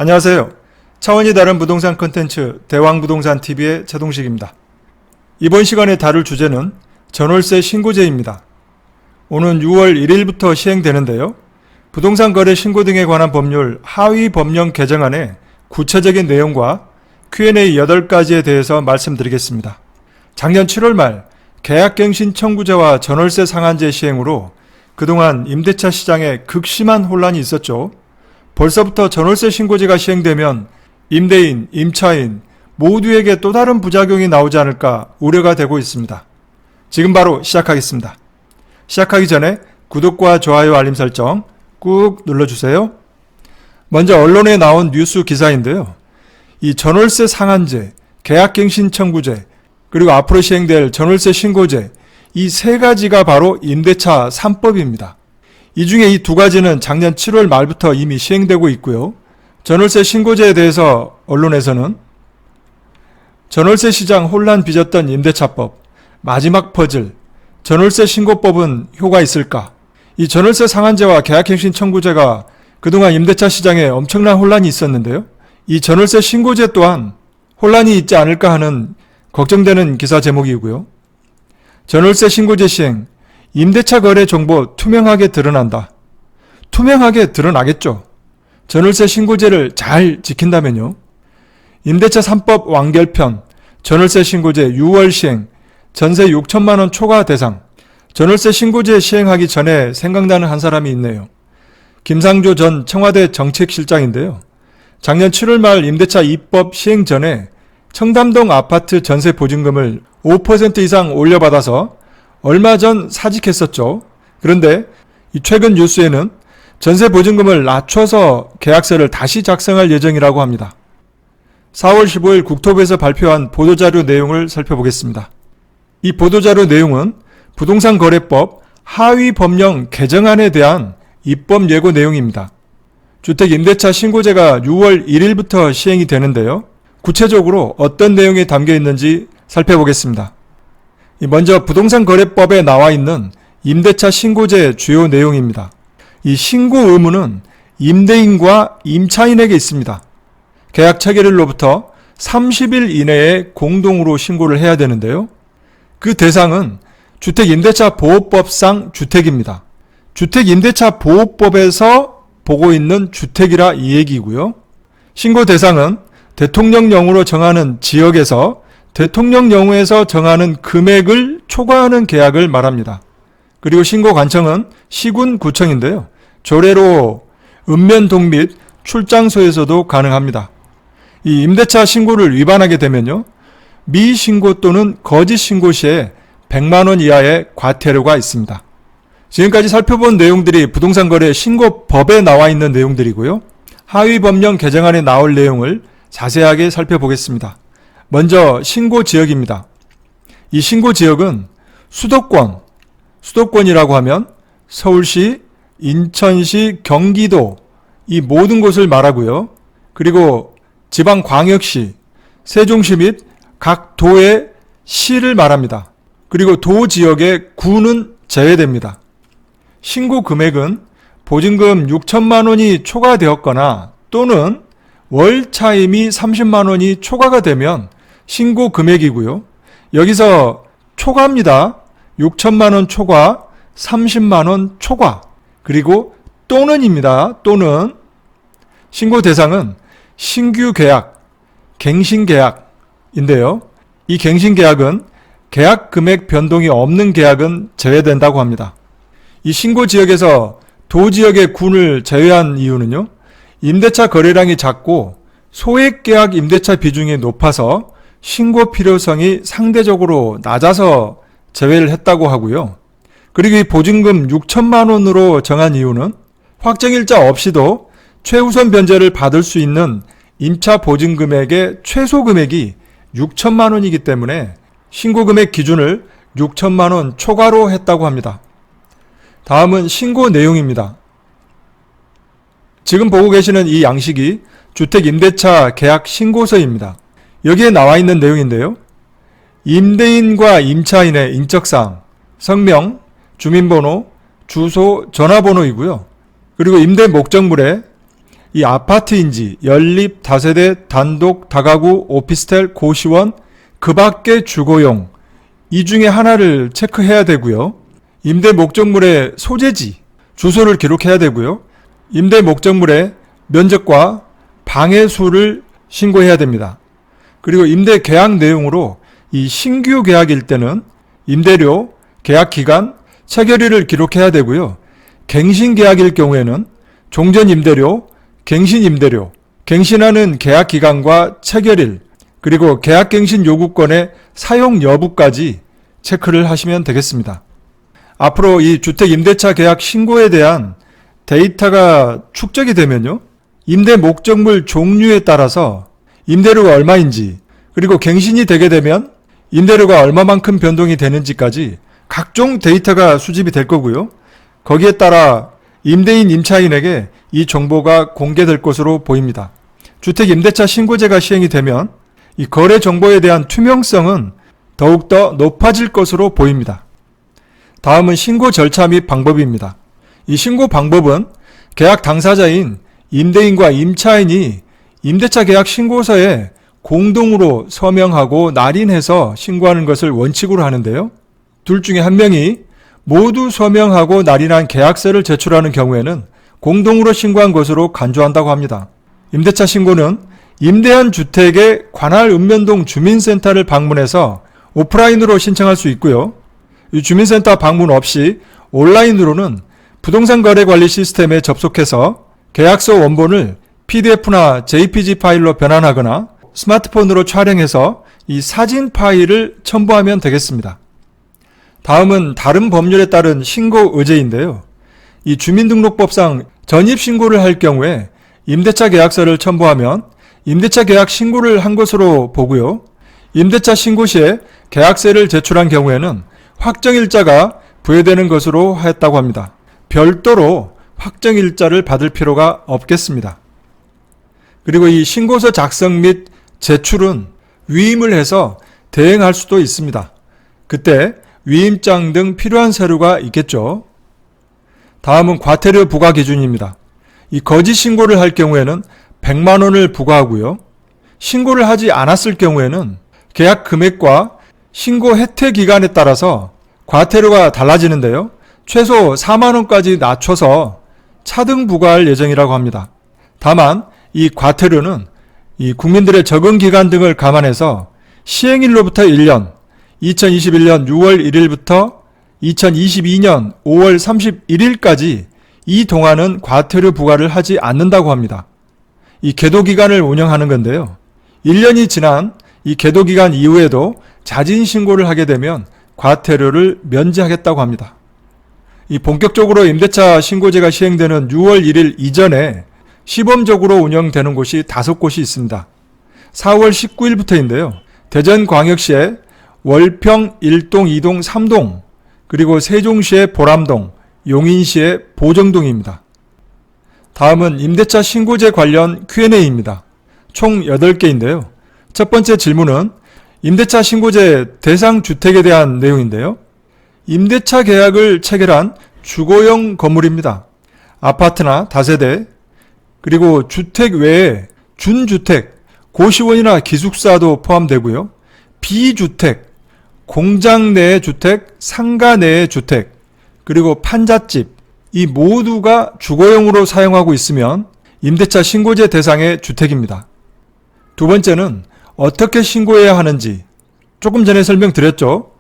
안녕하세요. 차원이 다른 부동산 콘텐츠 대왕부동산TV의 최동식입니다. 이번 시간에 다룰 주제는 전월세 신고제입니다. 오는 6월 1일부터 시행되는데요. 부동산 거래 신고 등에 관한 법률 하위 법령 개정안의 구체적인 내용과 Q&A 8가지에 대해서 말씀드리겠습니다. 작년 7월 말 계약갱신 청구제와 전월세 상한제 시행으로 그동안 임대차 시장에 극심한 혼란이 있었죠. 벌써부터 전월세 신고제가 시행되면 임대인, 임차인 모두에게 또 다른 부작용이 나오지 않을까 우려가 되고 있습니다. 지금 바로 시작하겠습니다. 시작하기 전에 구독과 좋아요 알림 설정 꾹 눌러주세요. 먼저 언론에 나온 뉴스 기사인데요. 이 전월세 상한제, 계약갱신 청구제, 그리고 앞으로 시행될 전월세 신고제 이 세 가지가 바로 임대차 3법입니다. 이 중에 이 두 가지는 작년 7월 말부터 이미 시행되고 있고요. 전월세 신고제에 대해서 언론에서는 전월세 시장 혼란 빚었던 임대차법, 마지막 퍼즐, 전월세 신고법은 효과 있을까? 이 전월세 상한제와 계약갱신 청구제가 그동안 임대차 시장에 엄청난 혼란이 있었는데요. 이 전월세 신고제 또한 혼란이 있지 않을까 하는 걱정되는 기사 제목이고요. 전월세 신고제 시행, 임대차 거래 정보 투명하게 드러난다. 투명하게 드러나겠죠. 전월세 신고제를 잘 지킨다면요. 임대차 3법 완결편, 전월세 신고제 6월 시행, 전세 6천만원 초과 대상. 전월세 신고제 시행하기 전에 생각나는 한 사람이 있네요. 김상조 전 청와대 정책실장인데요. 작년 7월 말 임대차 2법 시행 전에 청담동 아파트 전세 보증금을 5% 이상 올려받아서 얼마 전 사직했었죠. 그런데 최근 뉴스에는 전세 보증금을 낮춰서 계약서를 다시 작성할 예정이라고 합니다. 4월 15일 국토부에서 발표한 보도자료 내용을 살펴보겠습니다. 이 보도자료 내용은 부동산 거래법 하위 법령 개정안에 대한 입법 예고 내용입니다. 주택 임대차 신고제가 6월 1일부터 시행이 되는데요. 구체적으로 어떤 내용이 담겨 있는지 살펴보겠습니다. 먼저 부동산 거래법에 나와 있는 임대차 신고제의 주요 내용입니다. 이 신고 의무는 임대인과 임차인에게 있습니다. 계약 체결일로부터 30일 이내에 공동으로 신고를 해야 되는데요. 그 대상은 주택임대차보호법상 주택입니다. 주택임대차보호법에서 보고 있는 주택이라 이 얘기고요. 신고 대상은 대통령령으로 정하는 지역에서 대통령령에서 정하는 금액을 초과하는 계약을 말합니다. 그리고 신고 관청은 시군 구청인데요. 조례로 읍면동 및 출장소에서도 가능합니다. 이 임대차 신고를 위반하게 되면요. 미신고 또는 거짓 신고 시에 100만 원 이하의 과태료가 있습니다. 지금까지 살펴본 내용들이 부동산 거래 신고법에 나와 있는 내용들이고요. 하위 법령 개정안에 나올 내용을 자세하게 살펴보겠습니다. 먼저 신고 지역입니다. 이 신고 지역은 수도권이라고 하면 서울시, 인천시, 경기도 이 모든 곳을 말하고요. 그리고 지방광역시, 세종시 및 각 도의 시를 말합니다. 그리고 도 지역의 구는 제외됩니다. 신고 금액은 보증금 6천만 원이 초과되었거나 또는 월 차임이 30만 원이 초과가 되면 신고 금액이고요. 여기서 초과입니다. 6천만 원 초과, 30만 원 초과, 그리고 또는입니다. 또는 신고 대상은 신규 계약, 갱신 계약인데요. 이 갱신 계약은 계약 금액 변동이 없는 계약은 제외된다고 합니다. 이 신고 지역에서 도 지역의 군을 제외한 이유는요. 임대차 거래량이 작고 소액 계약 임대차 비중이 높아서 신고 필요성이 상대적으로 낮아서 제외를 했다고 하고요. 그리고 이 보증금 6천만 원으로 정한 이유는 확정일자 없이도 최우선 변제를 받을 수 있는 임차 보증금액의 최소 금액이 6천만 원이기 때문에 신고 금액 기준을 6천만 원 초과로 했다고 합니다. 다음은 신고 내용입니다. 지금 보고 계시는 이 양식이 주택임대차 계약 신고서입니다. 여기에 나와 있는 내용인데요. 임대인과 임차인의 인적사항, 성명, 주민번호, 주소, 전화번호이고요. 그리고 임대 목적물에 이 아파트인지 연립, 다세대, 단독, 다가구, 오피스텔, 고시원, 그 밖의 주거용 이 중에 하나를 체크해야 되고요. 임대 목적물의 소재지, 주소를 기록해야 되고요. 임대 목적물의 면적과 방의 수를 신고해야 됩니다. 그리고 임대 계약 내용으로 이 신규 계약일 때는 임대료, 계약 기간, 체결일을 기록해야 되고요. 갱신 계약일 경우에는 종전 임대료, 갱신 임대료, 갱신하는 계약 기간과 체결일, 그리고 계약갱신 요구권의 사용 여부까지 체크를 하시면 되겠습니다. 앞으로 이 주택 임대차 계약 신고에 대한 데이터가 축적이 되면요. 임대 목적물 종류에 따라서 임대료가 얼마인지, 그리고 갱신이 되게 되면 임대료가 얼마만큼 변동이 되는지까지 각종 데이터가 수집이 될 거고요. 거기에 따라 임대인, 임차인에게 이 정보가 공개될 것으로 보입니다. 주택 임대차 신고제가 시행이 되면 이 거래 정보에 대한 투명성은 더욱더 높아질 것으로 보입니다. 다음은 신고 절차 및 방법입니다. 이 신고 방법은 계약 당사자인 임대인과 임차인이 임대차 계약 신고서에 공동으로 서명하고 날인해서 신고하는 것을 원칙으로 하는데요. 둘 중에 한 명이 모두 서명하고 날인한 계약서를 제출하는 경우에는 공동으로 신고한 것으로 간주한다고 합니다. 임대차 신고는 임대한 주택의 관할 읍면동 주민센터를 방문해서 오프라인으로 신청할 수 있고요. 이 주민센터 방문 없이 온라인으로는 부동산 거래 관리 시스템에 접속해서 계약서 원본을 PDF나 JPG 파일로 변환하거나 스마트폰으로 촬영해서 이 사진 파일을 첨부하면 되겠습니다. 다음은 다른 법률에 따른 신고 의제인데요. 이 주민등록법상 전입신고를 할 경우에 임대차 계약서를 첨부하면 임대차 계약 신고를 한 것으로 보고요. 임대차 신고 시에 계약서를 제출한 경우에는 확정일자가 부여되는 것으로 하였다고 합니다. 별도로 확정일자를 받을 필요가 없겠습니다. 그리고 이 신고서 작성 및 제출은 위임을 해서 대행할 수도 있습니다. 그때 위임장 등 필요한 서류가 있겠죠. 다음은 과태료 부과 기준입니다. 이 거짓 신고를 할 경우에는 100만 원을 부과하고요. 신고를 하지 않았을 경우에는 계약 금액과 신고 혜택 기간에 따라서 과태료가 달라지는데요. 최소 4만 원까지 낮춰서 차등 부과할 예정이라고 합니다. 다만 이 과태료는 이 국민들의 적응 기간 등을 감안해서 시행일로부터 1년, 2021년 6월 1일부터 2022년 5월 31일까지 이 동안은 과태료 부과를 하지 않는다고 합니다. 이 계도기간을 운영하는 건데요. 1년이 지난 이 계도기간 이후에도 자진신고를 하게 되면 과태료를 면제하겠다고 합니다. 이 본격적으로 임대차 신고제가 시행되는 6월 1일 이전에 시범적으로 운영되는 곳이 5곳이 있습니다. 4월 19일부터인데요. 대전광역시의 월평 1동, 2동, 3동, 그리고 세종시의 보람동, 용인시의 보정동입니다. 다음은 임대차 신고제 관련 Q&A입니다. 총 8개인데요. 첫 번째 질문은 임대차 신고제 대상 주택에 대한 내용인데요. 임대차 계약을 체결한 주거용 건물입니다. 아파트나 다세대, 그리고 주택 외에 준주택, 고시원이나 기숙사도 포함되고요. 비주택, 공장 내의 주택, 상가 내의 주택, 그리고 판잣집, 이 모두가 주거용으로 사용하고 있으면 임대차 신고제 대상의 주택입니다. 두 번째는 어떻게 신고해야 하는지 조금 전에 설명드렸죠.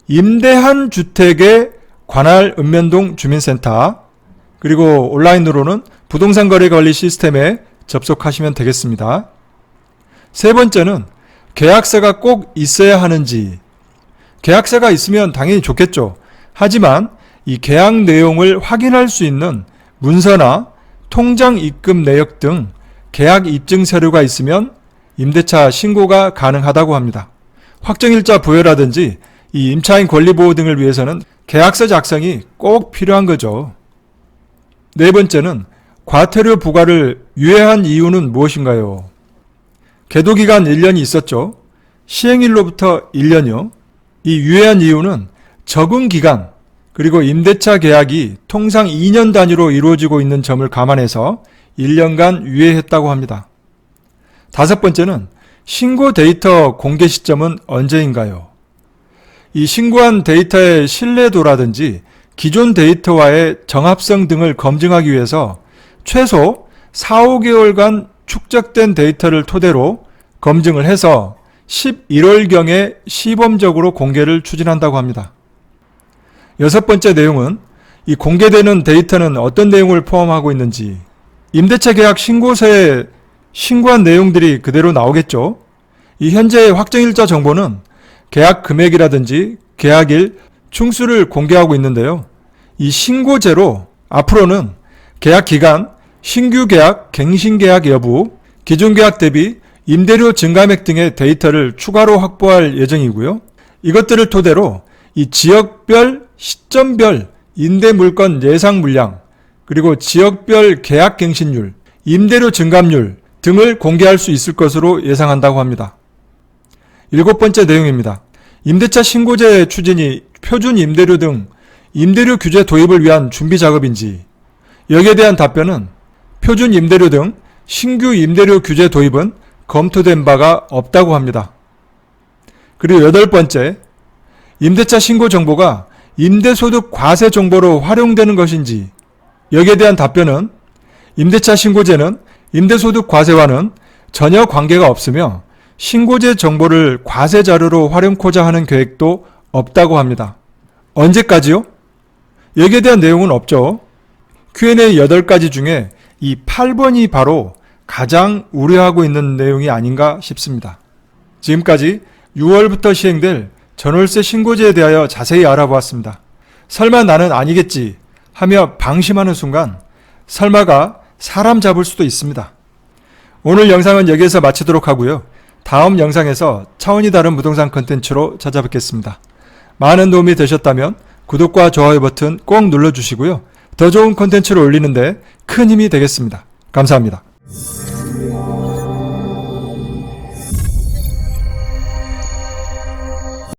임대한 주택의 관할 읍면동 주민센터, 그리고 온라인으로는 부동산 거래 관리 시스템에 접속하시면 되겠습니다. 세 번째는 계약서가 꼭 있어야 하는지. 계약서가 있으면 당연히 좋겠죠. 하지만 이 계약 내용을 확인할 수 있는 문서나 통장 입금 내역 등 계약 입증 서류가 있으면 임대차 신고가 가능하다고 합니다. 확정일자 부여라든지 이 임차인 권리보호 등을 위해서는 계약서 작성이 꼭 필요한 거죠. 네 번째는 과태료 부과를 유예한 이유는 무엇인가요? 계도기간 1년이 있었죠. 시행일로부터 1년이요. 이 유예한 이유는 적응기간, 그리고 임대차 계약이 통상 2년 단위로 이루어지고 있는 점을 감안해서 1년간 유예했다고 합니다. 다섯 번째는 신고 데이터 공개 시점은 언제인가요? 이 신고한 데이터의 신뢰도라든지 기존 데이터와의 정합성 등을 검증하기 위해서 최소 4, 5개월간 축적된 데이터를 토대로 검증을 해서 11월경에 시범적으로 공개를 추진한다고 합니다. 여섯 번째 내용은 이 공개되는 데이터는 어떤 내용을 포함하고 있는지, 임대차 계약 신고서에 신고한 내용들이 그대로 나오겠죠. 이 현재의 확정일자 정보는 계약 금액이라든지 계약일, 충수를 공개하고 있는데요. 이 신고제로 앞으로는 계약 기간, 신규 계약, 갱신 계약 여부, 기존 계약 대비 임대료 증가액 등의 데이터를 추가로 확보할 예정이고요. 이것들을 토대로 이 지역별, 시점별 임대 물건 예상 물량, 그리고 지역별 계약 갱신율, 임대료 증감률 등을 공개할 수 있을 것으로 예상한다고 합니다. 일곱 번째 내용입니다. 임대차 신고제 추진이 표준 임대료 등 임대료 규제 도입을 위한 준비 작업인지, 여기에 대한 답변은 표준 임대료 등 신규 임대료 규제 도입은 검토된 바가 없다고 합니다. 그리고 여덟 번째, 임대차 신고 정보가 임대소득 과세 정보로 활용되는 것인지, 여기에 대한 답변은 임대차 신고제는 임대소득 과세와는 전혀 관계가 없으며 신고제 정보를 과세 자료로 활용코자 하는 계획도 없다고 합니다. 언제까지요? 여기에 대한 내용은 없죠. Q&A 8가지 중에 이 8번이 바로 가장 우려하고 있는 내용이 아닌가 싶습니다. 지금까지 6월부터 시행될 전월세 신고제에 대하여 자세히 알아보았습니다. 설마 나는 아니겠지 하며 방심하는 순간 설마가 사람 잡을 수도 있습니다. 오늘 영상은 여기에서 마치도록 하고요. 다음 영상에서 차원이 다른 부동산 컨텐츠로 찾아뵙겠습니다. 많은 도움이 되셨다면 구독과 좋아요 버튼 꼭 눌러주시고요. 더 좋은 컨텐츠를 올리는데 큰 힘이 되겠습니다. 감사합니다.